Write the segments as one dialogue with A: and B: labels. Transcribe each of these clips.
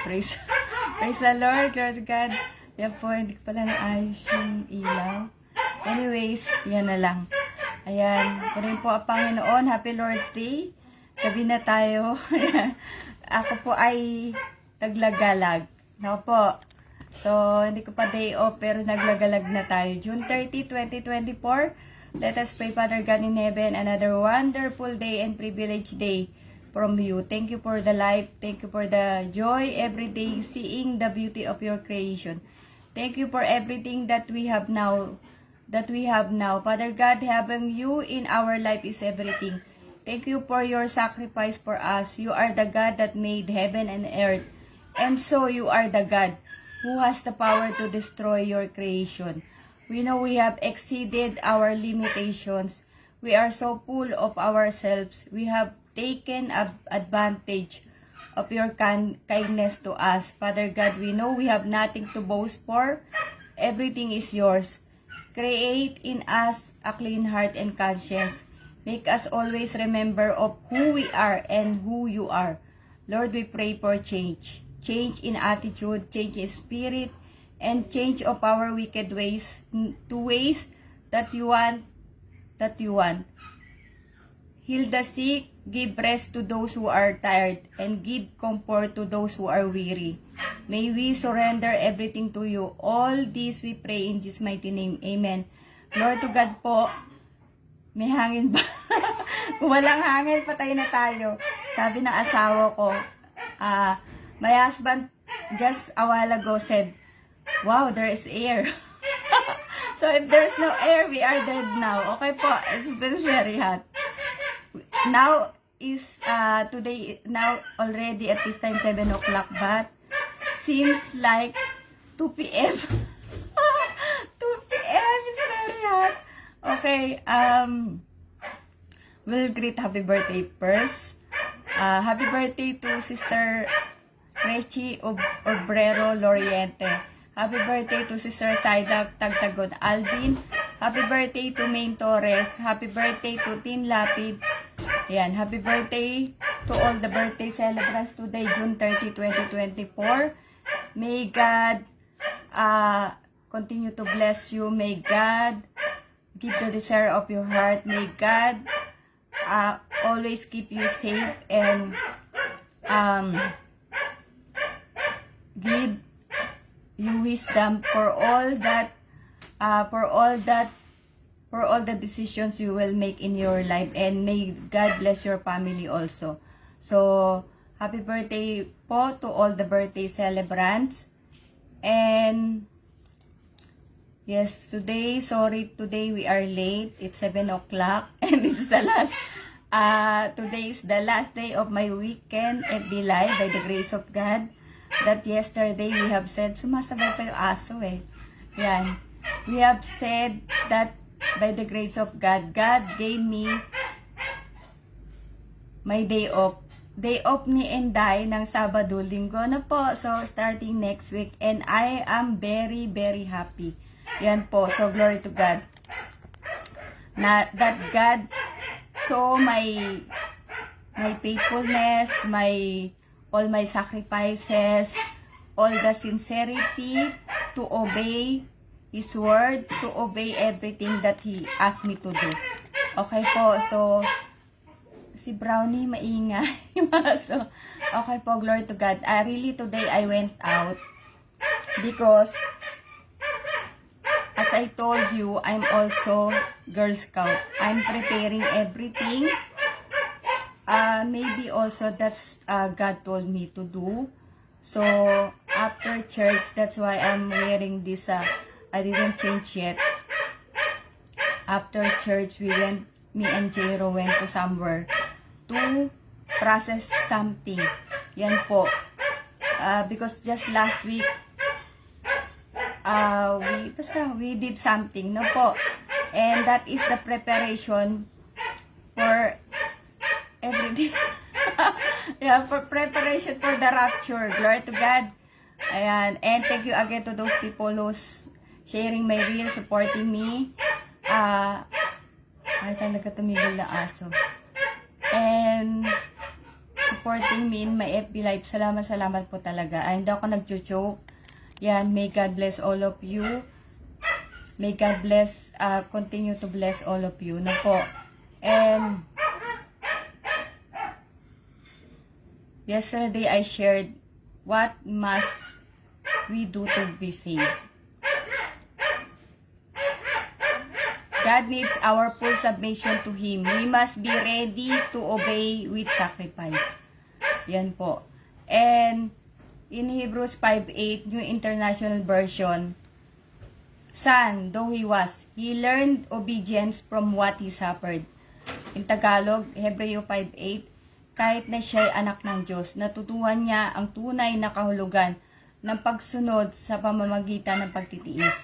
A: Praise, praise the Lord, Lord God. Yan po, hindi ko pala naayos yung ilaw. Anyways, yan na lang. Ayan, punin po ang Panginoon. Happy Lord's Day. Gabi na tayo. Ako po ay taglagalag. Ako po. So, hindi ko pa day off, pero naglagalag na tayo. June 30, 2024. Let us pray, Father God in heaven, another wonderful day and privileged day from you. Thank you for the life. Thank you for the joy every day, seeing the beauty of your creation. Thank you for everything that we have now. Father God, having you in our life is everything. Thank you for your sacrifice for us. You are the God that made heaven and earth. And so you are the God who has the power to destroy your creation. We know we have exceeded our limitations. We are so full of ourselves. We have taken advantage of your kindness to us. Father God, we know we have nothing to boast for. Everything is yours. Create in us a clean heart and conscience. Make us always remember of who we are and who you are. Lord, we pray for change. Change in attitude, change in spirit, and change of our wicked ways to ways that you want. Heal the sick, give rest to those who are tired, and give comfort to those who are weary. May we surrender everything to you. All this we pray in Jesus' mighty name. Amen. Lord to God po, may hangin ba? Kung walang hangin, patay na tayo. Sabi ng asawa ko, my husband just a while ago said, wow, there is air. So if there's no air, we are dead now. Okay po, it's been very hot. Now is today now already at this time 7 o'clock, but seems like 2 p.m. 2 p.m. is very hot. Okay, we'll greet happy birthday first. Happy birthday to Sister Rechi Obrero Loriente. Happy birthday to Sister Saida Tagtagon Alvin. Happy birthday to Maine Torres. Happy birthday to Tin Lapid. Yan, happy birthday to all the birthday celebrants today, June 30, 2024. May God continue to bless you. May God give the desire of your heart. May God always keep you safe and give you wisdom for all the decisions you will make in your life, and may God bless your family also. So happy birthday po to all the birthday celebrants. And yes, today we are late. It's 7 o'clock and it's the last today is the last day of my weekend FB Live by the grace of God. That yesterday we have said, sumasabay pa yung aso eh. Yan. We have said that by the grace of God, God gave me my day off. Day off ni Enday ng Sabado, Linggo na po. So, starting next week. And I am very, very happy. Yan po. So, glory to God. That God saw my faithfulness, all my sacrifices, all the sincerity to obey His word, to obey everything that He asked me to do. Okay po, so, si Brownie maingay. So, okay po, glory to God. Really today I went out because, as I told you, I'm also Girl Scout. I'm preparing everything. Maybe also that's God told me to do. So after church, that's why I'm wearing this. I didn't change yet. After church, me and Jero went to somewhere to process something. Yan po. Because just last week, we did something, no po. And that is the preparation for everything. Yeah, for preparation for the rapture. Glory to God. Ayan. And thank you again to those people who's sharing my reel, supporting me. Ay talaga tumigil na aso. And supporting me in my FB Live. Salamat po talaga. Ay, hindi ako nag-joke. Yan, may God bless all of you. May God bless, continue to bless all of you na po. And yesterday I shared what must we do to be saved. God needs our full submission to Him. We must be ready to obey with sacrifice. Yan po. And in Hebrews 5:8, New International Version, son, though he was, he learned obedience from what he suffered. In Tagalog, Hebreo 5:8, kahit na siya ay anak ng Diyos, natutuhan niya ang tunay na kahulugan ng pagsunod sa pamamagitan ng pagtitiis.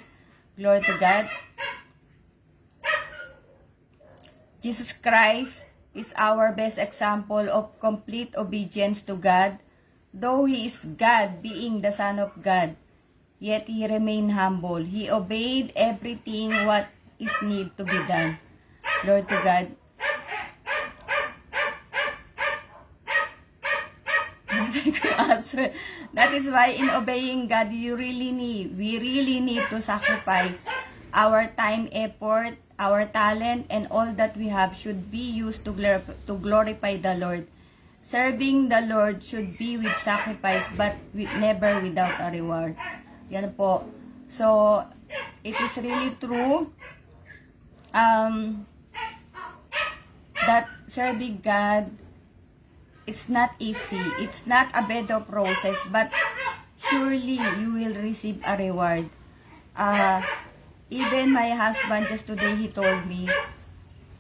A: Glory to God. Jesus Christ is our best example of complete obedience to God. Though He is God, being the Son of God, yet He remained humble. He obeyed everything what is need to be done. Lord to God. That is why in obeying God, we really need to sacrifice our time, effort, our talent, and all that we have should be used to glorify the Lord. Serving the Lord should be with sacrifice, but never without a reward. Yan po. So, it is really true that serving God, it's not easy. It's not a bed of roses, but surely you will receive a reward. Even my husband just today, he told me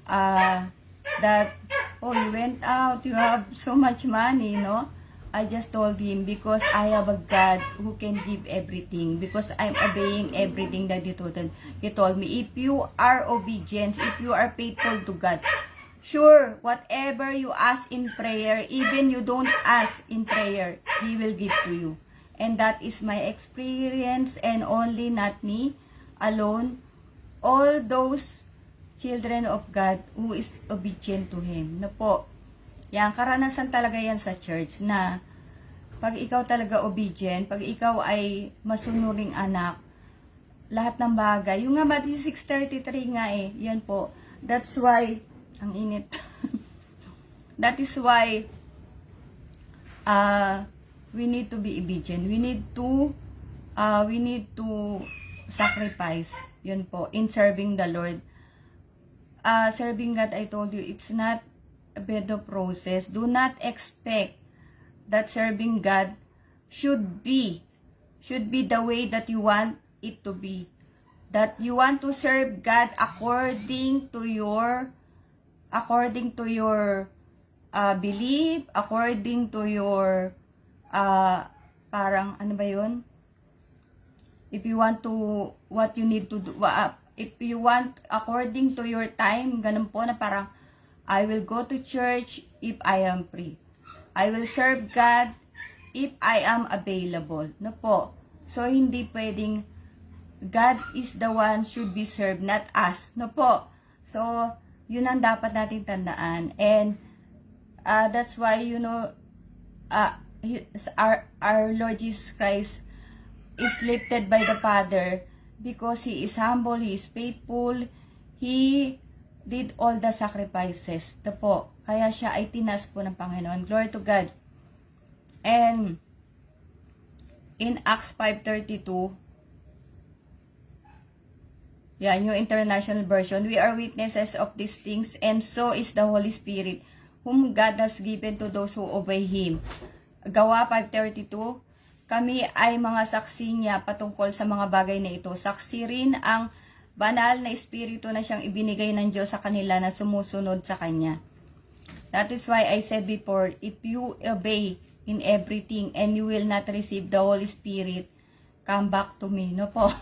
A: that, oh, you went out, you have so much money, no? I just told him, because I have a God who can give everything, because I'm obeying everything that he told me. If you are obedient, if you are faithful to God, sure, whatever you ask in prayer, even you don't ask in prayer, He will give to you. And that is my experience, and only not me alone, all those children of God who is obedient to Him. Na po, yan, karanasan talaga yan sa church, na pag ikaw talaga obedient, pag ikaw ay masunuring anak, lahat ng bagay, yung nga Matthew 6:33 nga yan po, that's why, ang init, that is why, we need to be obedient, we need to sacrifice, yun po, in serving the Lord. Serving God, I told you, it's not a bed of roses. Do not expect that serving God should be the way that you want it to be. That you want to serve God according to your belief, according to your parang ano ba yun? If you want to, what you need to do, if you want according to your time, ganun po na parang, I will go to church if I am free. I will serve God if I am available. No po. So, hindi pwedeng, God is the one should be served, not us. No po. So, yun ang dapat natin tandaan. And, that's why, you know, our Lord Jesus Christ is lifted by the Father because He is humble, He is faithful, He did all the sacrifices. Ito po, kaya siya ay tinas po ng Panginoon. Glory to God. And in Acts 5:32, New International Version, we are witnesses of these things, and so is the Holy Spirit, whom God has given to those who obey Him. Gawa 5:32, kami ay mga saksi niya patungkol sa mga bagay na ito. Saksi rin ang banal na espiritu na siyang ibinigay ng Diyos sa kanila na sumusunod sa Kanya. That is why I said before, if you obey in everything and you will not receive the Holy Spirit, come back to me. No po?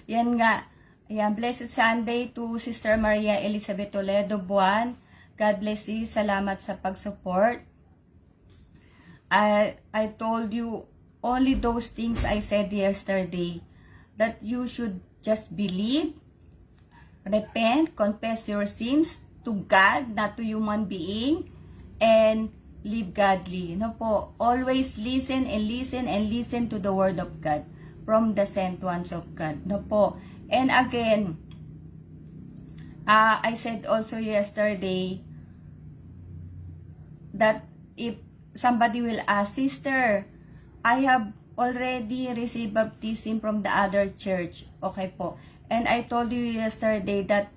A: Yan nga. Ayan, blessed Sunday to Sister Maria Elizabeth Toledo Buwan. God bless you. Salamat sa pag-support. I told you only those things I said yesterday, that you should just believe, repent, confess your sins to God, not to human being, and live godly. No po, always listen and listen and listen to the word of God from the sent ones of God. No po. And again, I said also yesterday that if somebody will ask, Sister, I have already received baptism from the other church. Okay po. And I told you yesterday that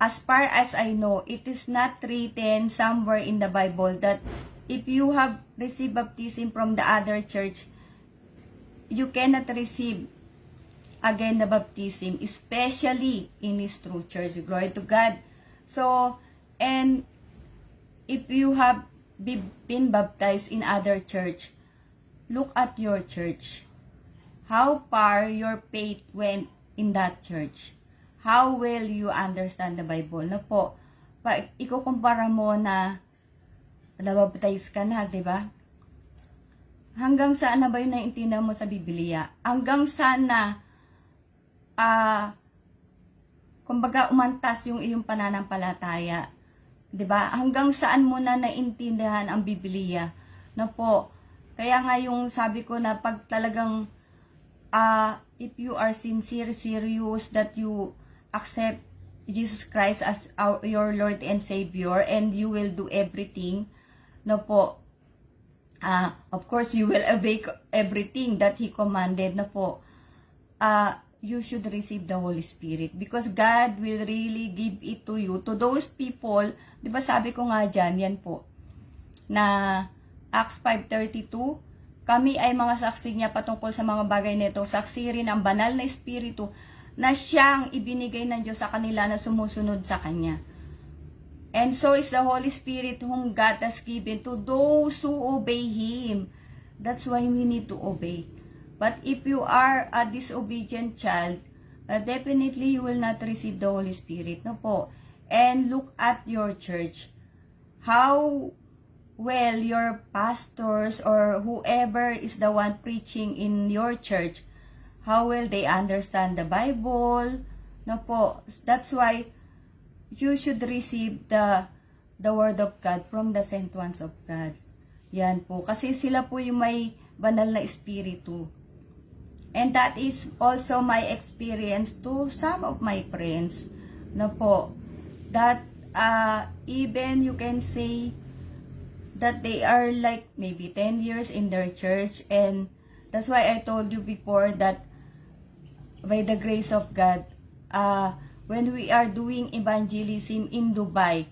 A: as far as I know, it is not written somewhere in the Bible that if you have received baptism from the other church, you cannot receive again the baptism, especially in His true church. Glory to God. So, and if you have been baptized in other church, look at your church. How far your faith went in that church. How well you understand the Bible. Na po, ikukumpara mo na nabaptize ka na, di ba? Hanggang saan na ba yung naiintindihan mo sa Biblia? Hanggang saan na kumbaga umantas yung iyong pananampalataya. 'Di ba? Hanggang saan mo na naintindihan ang Biblia? Na po. Kaya nga yung sabi ko na pag talagang if you are sincere, serious that you accept Jesus Christ as your Lord and Savior, and you will do everything, no po. Of course you will obey everything that He commanded, no po. You should receive the Holy Spirit because God will really give it to you, to those people. Di ba sabi ko nga dyan, yan po, na Acts 5:32, kami ay mga saksi niya patungkol sa mga bagay nito. Saksi rin ang banal na Espiritu na siyang ibinigay ng Diyos sa kanila na sumusunod sa Kanya. And so is the Holy Spirit whom God has given to those who obey Him. That's why we need to obey. But if you are a disobedient child, definitely you will not receive the Holy Spirit. No po. And look at your church. How well your pastors or whoever is the one preaching in your church, how well they understand the Bible. No po. That's why you should receive the word of God from the sent ones of God. Yan po. Kasi sila po yung may banal na espiritu. And that is also my experience to some of my friends. No po. That even you can say that they are like maybe 10 years in their church, and that's why I told you before that by the grace of God, when we are doing evangelism in Dubai,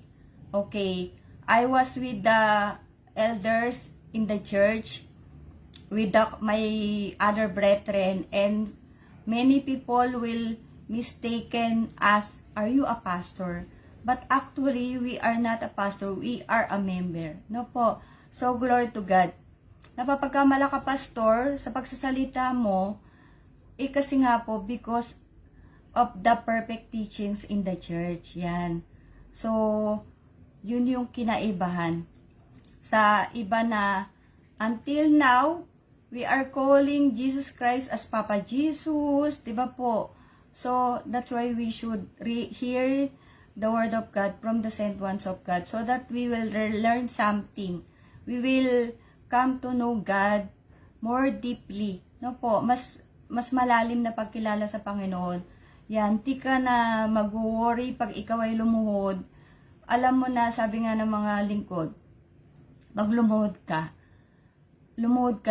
A: okay, I was with the elders in the church, with my other brethren, and many people will mistaken as, are you a pastor? But actually, we are not a pastor, we are a member. No po. So, glory to God. Napapagkamala ka, pastor, sa pagsasalita mo, kasi nga po, because of the perfect teachings in the church. Yan. So, yun yung kinaibahan. Sa iba na, until now, we are calling Jesus Christ as Papa Jesus, diba po? So, that's why we should hear the word of God from the sent ones of God, so that we will learn something. We will come to know God more deeply. No po, mas malalim na pagkilala sa Panginoon. Yan, di ka na mag-worry pag ikaw ay lumuhod. Alam mo na, sabi nga ng mga lingkod, pag lumuhod ka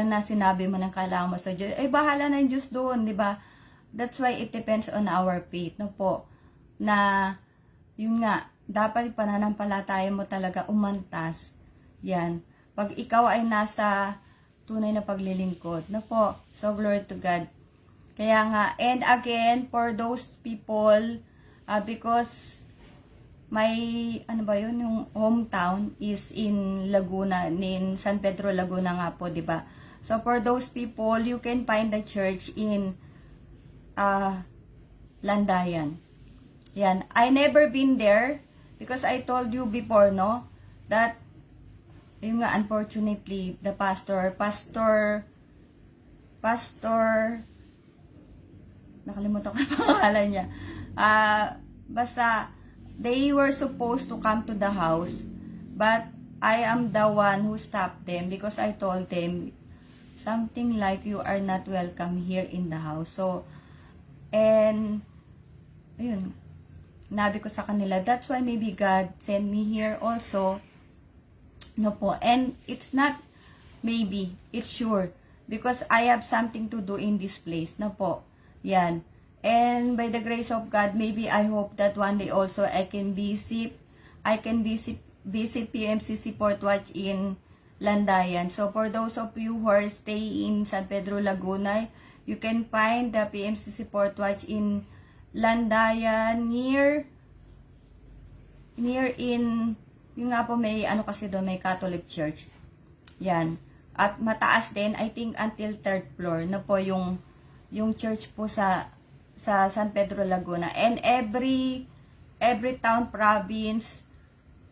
A: na, sinabi mo ng kailangan mo sa Diyos, bahala na yung Diyos doon, di ba? That's why it depends on our faith, no po? Na, yun nga, dapat pananampalataya mo talaga umantas. Yan. Pag ikaw ay nasa tunay na paglilingkod, no po? So, glory to God. Kaya nga, and again, for those people, because my, yung hometown is in Laguna, in San Pedro, Laguna nga po, di ba? So, for those people, you can find the church in Landayan. Yan. I never been there because I told you before, no, that, yung nga, unfortunately, the pastor, nakalimutan ko yung pangalan niya. Basta, they were supposed to come to the house, but I am the one who stopped them because I told them something like you are not welcome here in the house. So, and, ayun, nabi ko sa kanila, that's why maybe God sent me here also. No po, and it's not maybe, it's sure. Because I have something to do in this place. No po, yan. And by the grace of God, maybe I hope that one day also I can visit PMCC Port Watch in Landayan. So for those of you who are staying in San Pedro Laguna, you can find the PMCC Port Watch in Landayan near in yung nga po may ano kasi doon, may Catholic Church. Yan. At mataas din, I think until 3rd floor na po yung church po sa San Pedro Laguna. And every town, province,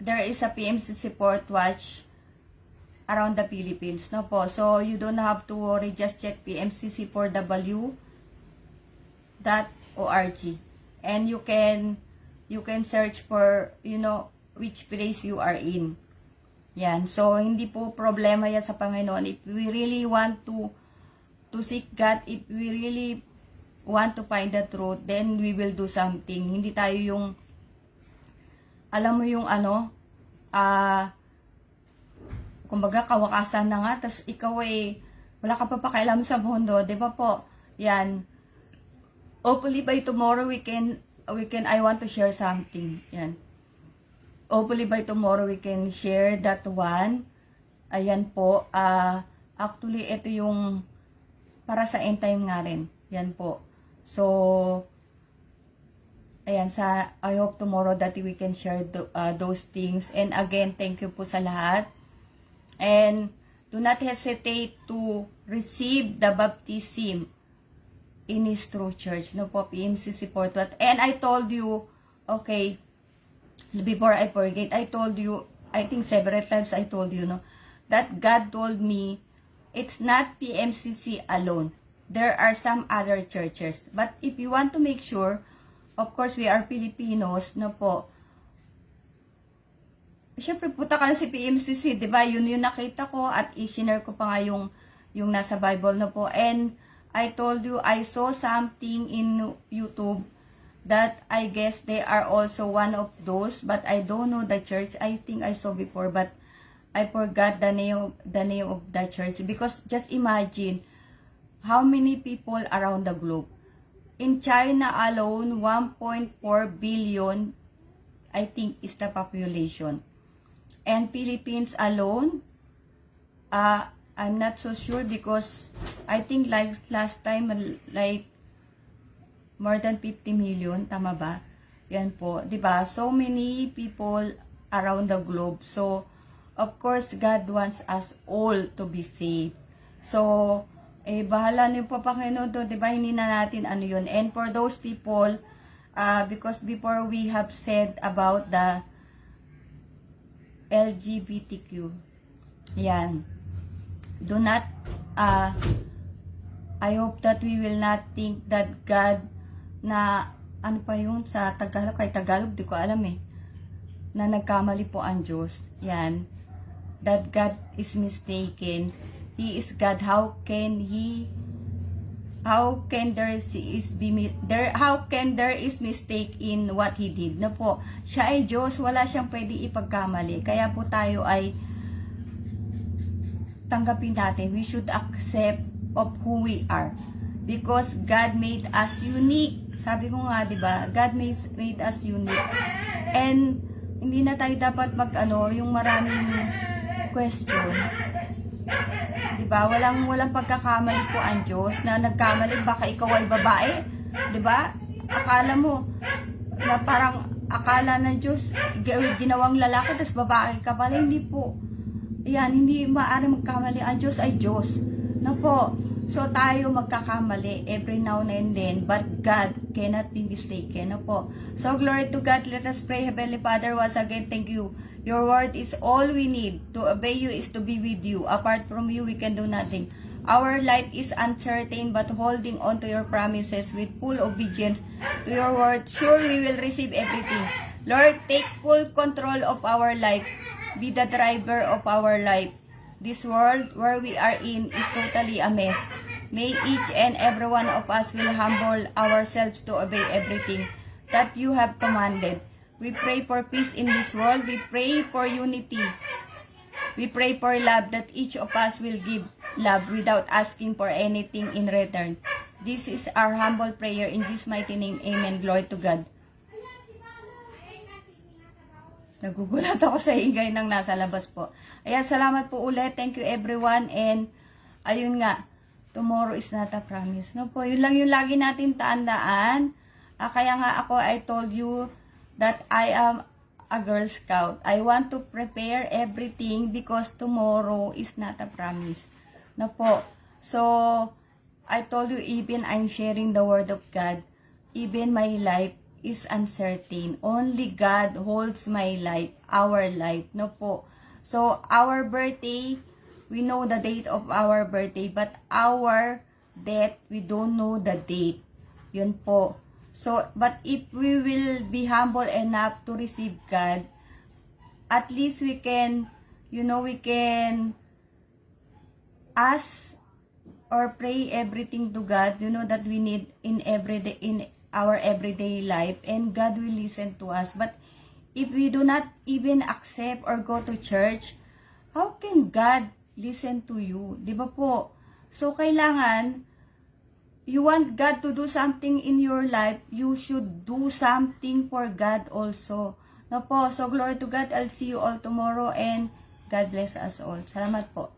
A: there is a PMCC Port Watch around the Philippines. No po. So you don't have to worry, just check pmcc4w.org. And you can search for, you know, which place you are in. Yan. So, hindi po problema yan sa Panginoon. If we really want to seek God, if we really want to find the truth, then we will do something. Hindi tayo yung, alam mo yung ano, kumbaga kawakasan na nga, tas ikaw ay, wala ka pa pakialam sa mundo, di ba po? Yan. Hopefully by tomorrow I want to share something. Yan. Hopefully by tomorrow we can share that one. Ayan po. Actually, ito yung para sa end time nga rin. Yan po. So, ayan, I hope tomorrow that we can share those things. And again, thank you po sa lahat. And do not hesitate to receive the baptism in His true church. No po, PMCC Port Watch. And I told you, okay, before I forget, I told you, I think several times I told you, no, that God told me, it's not PMCC alone. There are some other churches. But if you want to make sure, of course, we are Filipinos, no po. Siyempre, puta ka na si PMCC, di ba? Yun yung nakita ko at i-share ko pa nga yung nasa Bible, no po. And I told you, I saw something in YouTube that I guess they are also one of those, but I don't know the church. I think I saw before, but I forgot the name of the church. Because just imagine how many people around the globe. In China alone, 1.4 billion, I think, is the population. And Philippines alone, I'm not so sure because I think like last time, like more than 50 million, tama ba? Yan po, 'di ba? So many people around the globe. So, of course, God wants us all to be saved. So, bahala niyo po Panginoon doon, 'di ba? Hindi na natin ano 'yun. And for those people, because before we have said about the LGBTQ, yan. Do not, I hope that we will not think that God na ano pa yun sa Tagalog, kay Tagalog di ko alam na nagkamali po ang Diyos. Yan, that God is mistaken. He is God. How can there is mistake in what He did? Na po, siya ay Diyos, wala siyang pwede ipagkamali. Kaya po tayo ay tanggapin natin. We should accept of who we are. Because God made us unique. Sabi ko nga, 'di ba? God made us unique. And hindi na tayo dapat yung maraming question. 'Di ba? Walang pagkakamali po ang Diyos na nagkamali baka ikaw ay babae, 'di ba? Akala mo na parang akala ng Diyos ginawang lalaki tapos babae ka pala, hindi po. Yan, hindi maaari magkamali. Ang Diyos ay Diyos. Na po. So, tayo magkakamali every now and then, but God cannot be mistaken. No po. So, glory to God. Let us pray. Heavenly Father, once again, thank you. Your word is all we need. To obey you is to be with you. Apart from you, we can do nothing. Our life is uncertain, but holding on to your promises with full obedience to your word, sure we will receive everything. Lord, take full control of our life. be the driver of our life. This world where we are in is totally a mess. May each and every one of us will humble ourselves to obey everything that you have commanded. We pray for peace in this world. We pray for unity. We pray for love, that each of us will give love without asking for anything in return. This is our humble prayer in Jesus' mighty name. Amen. Glory to God. Nagugulat ako sa ingay ng nasa labas po. Ayan, salamat po ulit. Thank you everyone. And ayun nga, tomorrow is not a promise. No po, yun lang yung lagi natin tandaan. Kaya nga ako, I told you that I am a Girl Scout. I want to prepare everything because tomorrow is not a promise. No po. So, I told you, even I'm sharing the word of God, even my life is uncertain. Only God holds my life, our life. No po. So, our birthday, we know the date of our birthday, but our death, we don't know the date. Yun po. So, but if we will be humble enough to receive God, at least we can, we can ask or pray everything to God, that we need in our everyday life, and God will listen to us. But if we do not even accept or go to church, how can God listen to you? Di ba po? So, kailangan, you want God to do something in your life, you should do something for God also. No po? So, glory to God. I'll see you all tomorrow, and God bless us all. Salamat po.